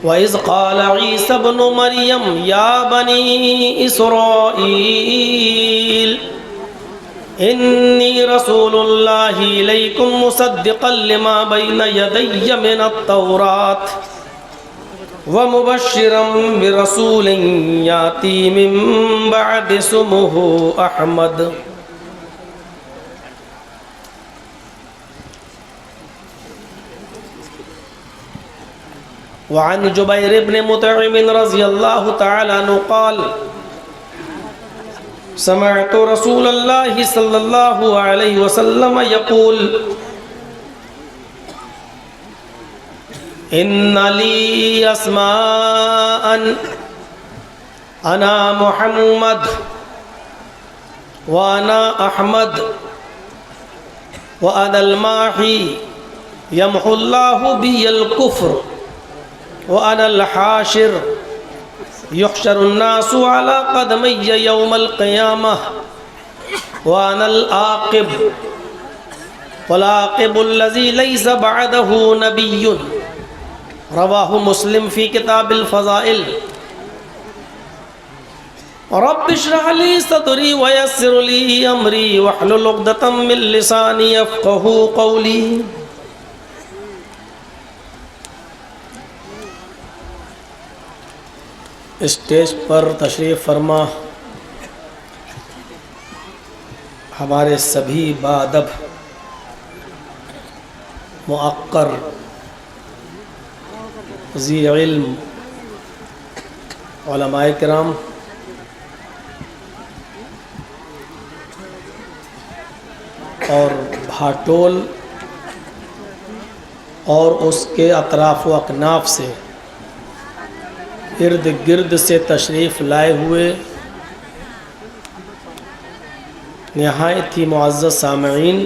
وَإِذْ قَالَ عِيسَى ابْنُ مَرْيَمَ يَا بَنِي إِسْرَائِيلَ إِنِّي رَسُولُ اللَّهِ إِلَيْكُمْ مُصَدِّقًا لِمَا بَيْنَ يَدَيَّ مِنَ التَّوْرَاةِ وَمُبَشِّرًا بِرَسُولٍ يَأْتِي مِن بَعْدِي اسْمُهُ أَحْمَدُ وعن جبیر بن مطعم رضی اللہ تعالی عنہ قال سمعت رسول اللہ صلی اللہ علیہ وسلم یقول ان لی اسماء انا محمد وانا احمد وانا الماحی یمحو اللہ بی الکفر وأنا الحاشر يحشر الناس على قدمي يوم القيامة وأنا العاقب والعاقب الذي ليس بعده نبي رواه مسلم في كتاب الفضائل رب اشرح لي صدري ويسر لي أمري واحلل عقدة من لساني يفقهوا قولي اسٹیج پر تشریف فرما ہمارے سبھی باادب معقر ذی علم علماء کرام اور بھاٹول اور اس کے اطراف و اکناف سے ارد گرد سے تشریف لائے ہوئے نہایت ہی معزز سامعین،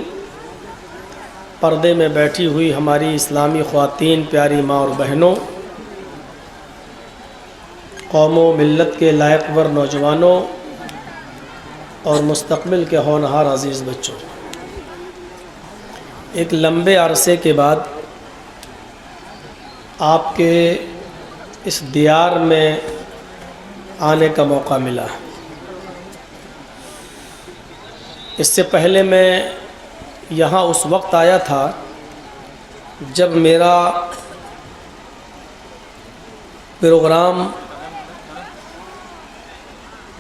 پردے میں بیٹھی ہوئی ہماری اسلامی خواتین، پیاری ماں اور بہنوں، قوم و ملت کے لائق ور نوجوانوں اور مستقبل کے ہونہار عزیز بچوں، ایک لمبے عرصے کے بعد آپ کے اس دیار میں آنے کا موقع ملا۔ اس سے پہلے میں یہاں اس وقت آیا تھا جب میرا پروگرام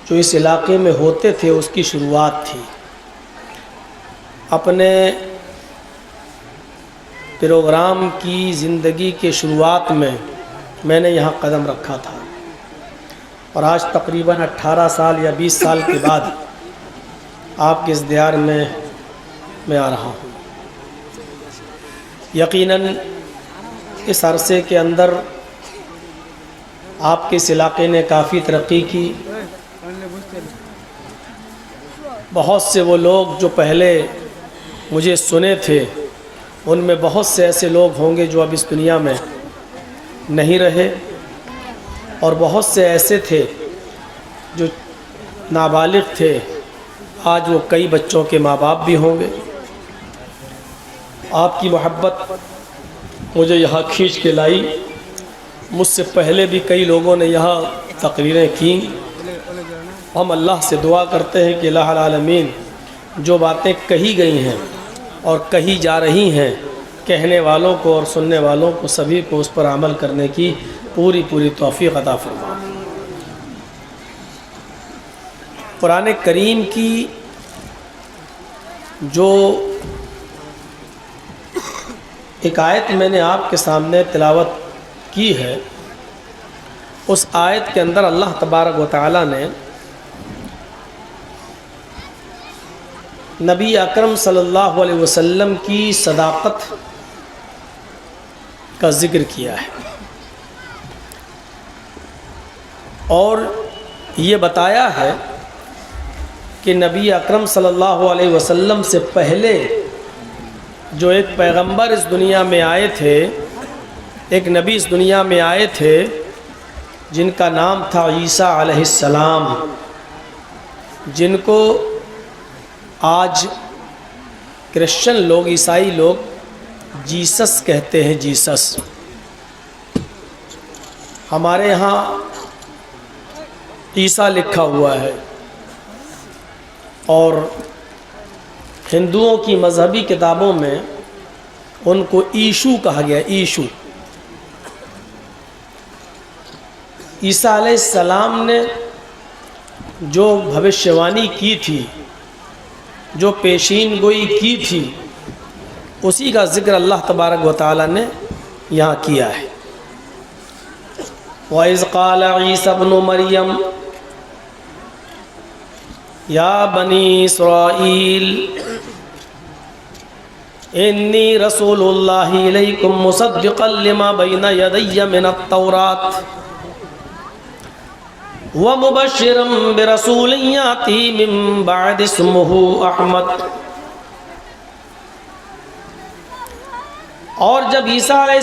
جو اس علاقے میں ہوتے تھے اس کی شروعات تھی۔ اپنے پروگرام کی زندگی کے شروعات میں نے یہاں قدم رکھا تھا، اور آج تقریباً 18 سال یا 20 سال کے بعد آپ کے اس دیار میں آ رہا ہوں۔ یقیناً اس عرصے کے اندر آپ کے اس علاقے نے کافی ترقی کی۔ بہت سے وہ لوگ جو پہلے مجھے سنے تھے، ان میں بہت سے ایسے لوگ ہوں گے جو اب اس دنیا میں نہیں رہے، اور بہت سے ایسے تھے جو نابالغ تھے، آج وہ کئی بچوں کے ماں باپ بھی ہوں گے۔ آپ کی محبت مجھے یہاں کھینچ کے لائی۔ مجھ سے پہلے بھی کئی لوگوں نے یہاں تقریریں کیں۔ ہم اللہ سے دعا کرتے ہیں کہ الہ العالمین جو باتیں کہی گئی ہیں اور کہی جا رہی ہیں، کہنے والوں کو اور سننے والوں کو سبھی کو اس پر عمل کرنے کی پوری توفیق عطا فرما۔ قرآن کریم کی جو ایک آیت میں نے آپ کے سامنے تلاوت کی ہے، اس آیت کے اندر اللہ تبارک و تعالی نے نبی اکرم صلی اللہ علیہ وسلم کی صداقت کا ذکر کیا ہے، اور یہ بتایا ہے کہ نبی اکرم صلی اللہ علیہ وسلم سے پہلے جو ایک پیغمبر اس دنیا میں آئے تھے، ایک نبی اس دنیا میں آئے تھے جن کا نام تھا عیسیٰ علیہ السلام، جن کو آج کرسچن لوگ، عیسائی لوگ جیسس کہتے ہیں، جیسس۔ ہمارے ہاں عیسیٰ لکھا ہوا ہے، اور ہندوؤں کی مذہبی کتابوں میں ان کو ایشو کہا گیا، ایشو۔ عیسیٰ علیہ السلام نے جو بھوشیوانی کی تھی، جو پیشین گوئی کی تھی، اسی کا ذکر اللہ تبارک و تعالیٰ نے یہاں کیا ہے۔ وَإِذْ قَالَ عِيسَى ابْنُ مَرْيَمَ يَا بَنِي إِسْرَائِيلَ إِنِّي رَسُولُ اللَّهِ إِلَيْكُمْ مُصَدِّقًا لِمَا بَيْنَ يَدَيَّ مِنَ التَّوْرَاةِ وَمُبَشِّرًا بِرَسُولٍ يَأْتِي مِن بَعْدِي اسْمُهُ أَحْمَدُ۔ اور جب عیسیٰ علیہ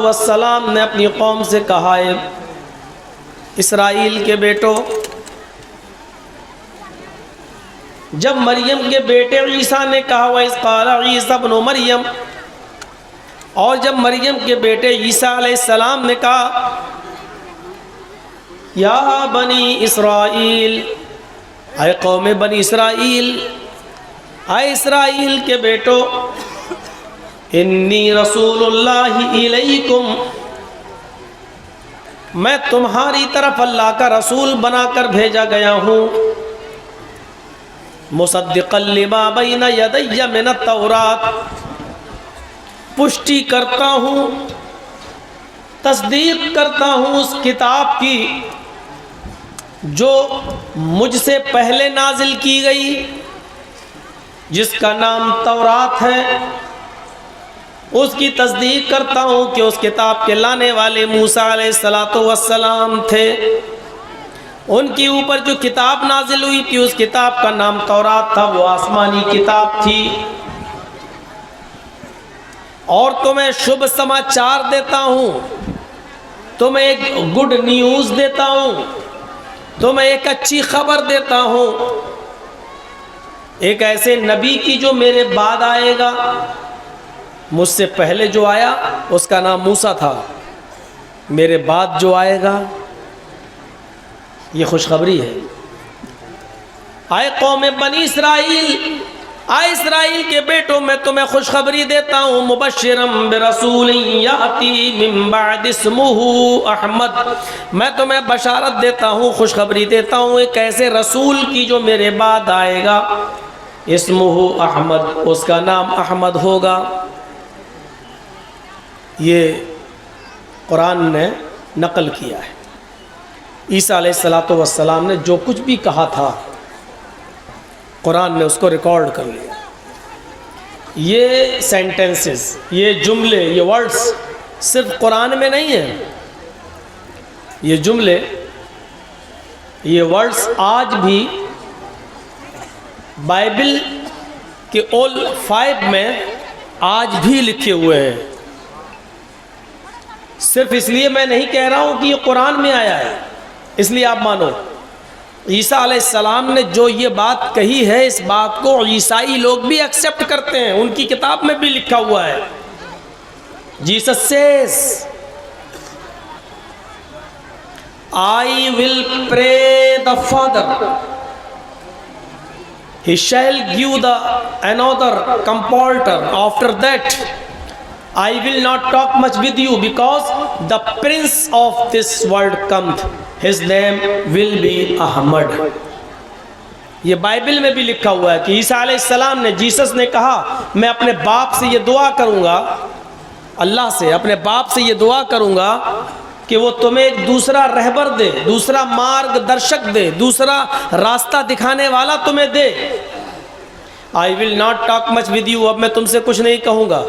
السلام نے اپنی قوم سے کہا، ہے اسرائیل کے بیٹو، جب مریم کے بیٹے عیسیٰ نے کہا، وَإِذْ قَالَ عِيسَى ابْنُ مَرْيَمَ، اور جب مریم کے بیٹے عیسیٰ علیہ السلام نے کہا، یا بنی اسرائیل، اے قوم بنی اسرائیل، اے اسرائیل کے بیٹو، انی رسول اللہ الیکم، میں تمہاری طرف اللہ کا رسول بنا کر بھیجا گیا ہوں، مصدقا لما بین یدی من التورات، پشٹی کرتا ہوں، تصدیق کرتا ہوں اس کتاب کی جو مجھ سے پہلے نازل کی گئی، جس کا نام تورات ہے۔ اس کی تصدیق کرتا ہوں کہ اس کتاب کے لانے والے موسیٰ علیہ السلام تھے، ان کے اوپر جو کتاب نازل ہوئی تھی اس کتاب کا نام تورات تھا، وہ آسمانی کتاب تھی۔ اور تمہیں شبھ سماچار دیتا ہوں، تمہیں ایک گڈ نیوز دیتا ہوں، تمہیں ایک اچھی خبر دیتا ہوں، ایک ایسے نبی کی جو میرے بعد آئے گا۔ مجھ سے پہلے جو آیا اس کا نام موسیٰ تھا، میرے بعد جو آئے گا یہ خوشخبری ہے۔ اے قوم بنی اسرائیل، اے اسرائیل کے بیٹوں، میں تمہیں خوشخبری دیتا ہوں، مبشرم برسول یاتی من بعد اسمہ احمد، میں تمہیں بشارت دیتا ہوں، خوشخبری دیتا ہوں ایک ایسے رسول کی جو میرے بعد آئے گا، اسمہ احمد، اس کا نام احمد ہوگا۔ یہ قرآن نے نقل کیا ہے۔ عیسیٰ علیہ السلام نے جو کچھ بھی کہا تھا قرآن نے اس کو ریکارڈ کر لیا۔ یہ سینٹنسز، یہ جملے، یہ ورڈز صرف قرآن میں نہیں ہیں، یہ جملے، یہ ورڈز آج بھی بائبل کے اول 5 میں آج بھی لکھے ہوئے ہیں۔ صرف اس لیے میں نہیں کہہ رہا ہوں کہ یہ قرآن میں آیا ہے اس لیے آپ مانو۔ عیسیٰ علیہ السلام نے جو یہ بات کہی ہے، اس بات کو عیسائی لوگ بھی ایکسپٹ کرتے ہیں، ان کی کتاب میں بھی لکھا ہوا ہے۔ Jesus says I will pray the Father, He shall give the another comforter, after that I will not talk much with you, because the prince of this world cometh, his name will be Ahmad۔ یہ Bible میں بھی لکھا ہوا ہے کہ عیسیٰ علیہ السلام نے، جیسس نے کہا، میں اپنے باپ سے یہ دعا کروں گا، اللہ سے اپنے باپ سے یہ دعا کروں گا کہ وہ تمہیں ایک دوسرا رہبر دے، دوسرا مارگ درشک دے، دوسرا راستہ دکھانے والا تمہیں دے۔ I will not talk much with you، اب میں تم سے کچھ نہیں کہوں گا۔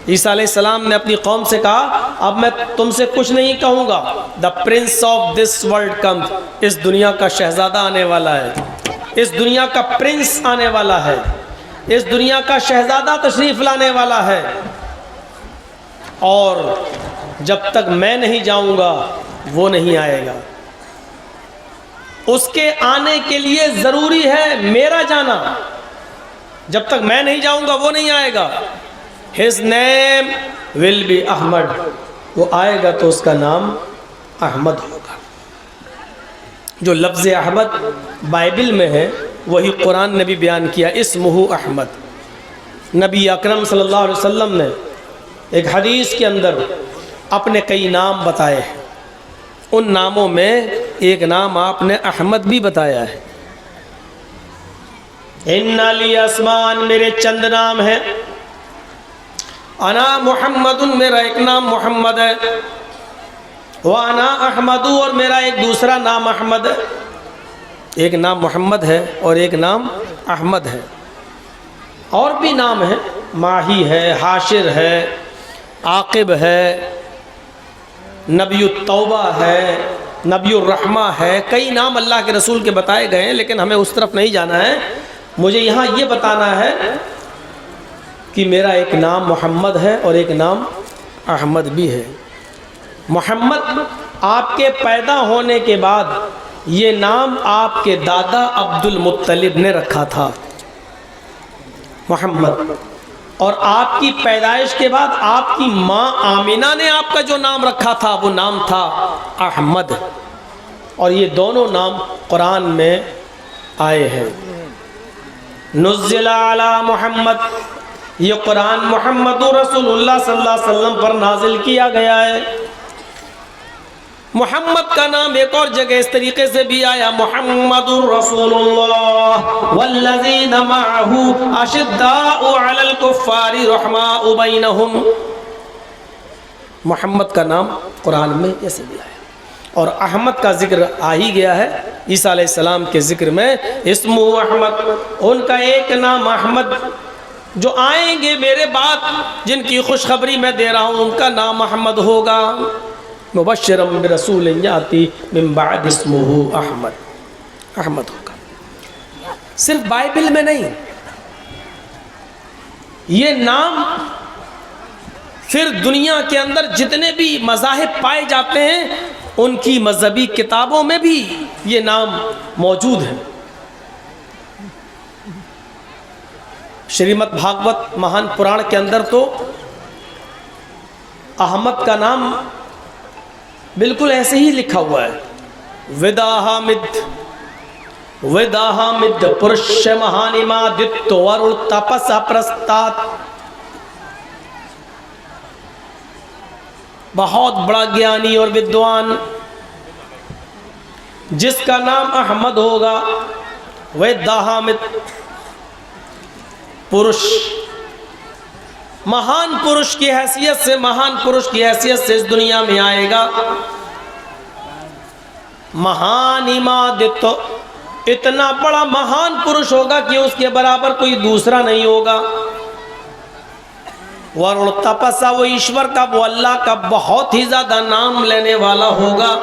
عیسیٰ علیہ السلام نے اپنی قوم سے کہا، اب میں تم سے کچھ نہیں کہوں گا۔ The prince of this world comes، اس دنیا کا شہزادہ آنے والا ہے، اس دنیا کا پرنس آنے والا ہے، اس دنیا کا شہزادہ تشریف لانے والا ہے، اور جب تک میں نہیں جاؤں گا وہ نہیں آئے گا۔ اس کے آنے کے لیے ضروری ہے میرا جانا، جب تک میں نہیں جاؤں گا وہ نہیں آئے گا. His name will be Ahmad. وہ آئے گا تو اس کا نام احمد ہوگا. جو لفظ احمد بائبل میں ہے وہی قرآن نے بھی بیان کیا, اسمہ احمد. نبی اکرم صلی اللہ علیہ وسلم نے ایک حدیث کے اندر اپنے کئی نام بتائے ہیں. ان ناموں میں ایک نام آپ نے احمد بھی بتایا ہے. ان لی اسمان, میرے چند نام ہیں. انا محمد, میرا ایک نام محمد ہے. وانا احمد, اور میرا ایک دوسرا نام احمد ہے. ایک نام محمد ہے اور ایک نام احمد ہے. اور بھی نام ہیں, ماہی ہے, حاشر ہے, عاقب ہے, نبی التوبہ ہے, نبی الرحمہ ہے. کئی نام اللہ کے رسول کے بتائے گئے ہیں, لیکن ہمیں اس طرف نہیں جانا ہے. مجھے یہاں یہ بتانا ہے کہ میرا ایک نام محمد ہے اور ایک نام احمد بھی ہے. محمد آپ کے پیدا ہونے کے بعد یہ نام آپ کے دادا عبد المطلب نے رکھا تھا, محمد. اور آپ کی پیدائش کے بعد آپ کی ماں آمینہ نے آپ کا جو نام رکھا تھا وہ نام تھا احمد. اور یہ دونوں نام قرآن میں آئے ہیں. نزل علی محمد, یہ قرآن محمد رسول اللہ صلی اللہ علیہ وسلم پر نازل کیا گیا ہے. محمد کا نام ایک اور جگہ اس طریقے سے بھی آیا, محمد رسول اللہ والذین معہ اشداء علی الکفار رحماء بینہم. محمد کا نام قرآن میں ایسے بھی آیا. اور احمد کا ذکر آ ہی گیا ہے عیسیٰ علیہ السلام کے ذکر میں, اسمہ احمد. ان کا ایک نام احمد. جو آئیں گے میرے بعد جن کی خوشخبری میں دے رہا ہوں ان کا نام احمد ہوگا. مبشرا برسول یاتی من بعد اسمہ احمد. احمد ہوگا. صرف بائبل میں نہیں, یہ نام پھر دنیا کے اندر جتنے بھی مذاہب پائے جاتے ہیں ان کی مذہبی کتابوں میں بھی یہ نام موجود ہے. شریمد بھاگوت مہان پران کے اندر تو احمد کا نام بالکل ایسے ہی لکھا ہوا ہے, وداہامد وداہامد پرش مہانیما دتو ورل تپسا پرستات. بہت بڑا گیانی اور ودوان جس کا نام احمد ہوگا, وداہامد پرش, مہان پرش کی حیثیت سے, مہان پرش کی حیثیت سے اس دنیا میں آئے گا. مہانیما دتو, اتنا بڑا مہان پرش ہوگا کہ اس کے برابر کوئی دوسرا نہیں ہوگا. ورل تپسا, وہ ایشور کا, وہ اللہ کا بہت ہی زیادہ نام لینے والا ہوگا.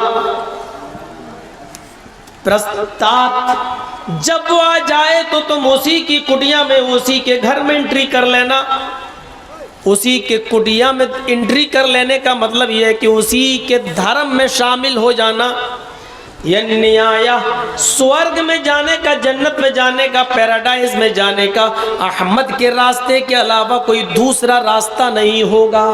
پرستات, جب وہ آ جائے تو تم اسی کی کٹیا میں, اسی کے گھر میں انٹری کر لینا. اسی کے کٹیا میں انٹری کر لینے کا مطلب یہ ہے کہ اسی کے دھرم میں شامل ہو جانا. یعنی آیا سورگ میں جانے کا, جنت میں جانے کا, پیراڈائز میں جانے کا احمد کے راستے کے علاوہ کوئی دوسرا راستہ نہیں ہوگا.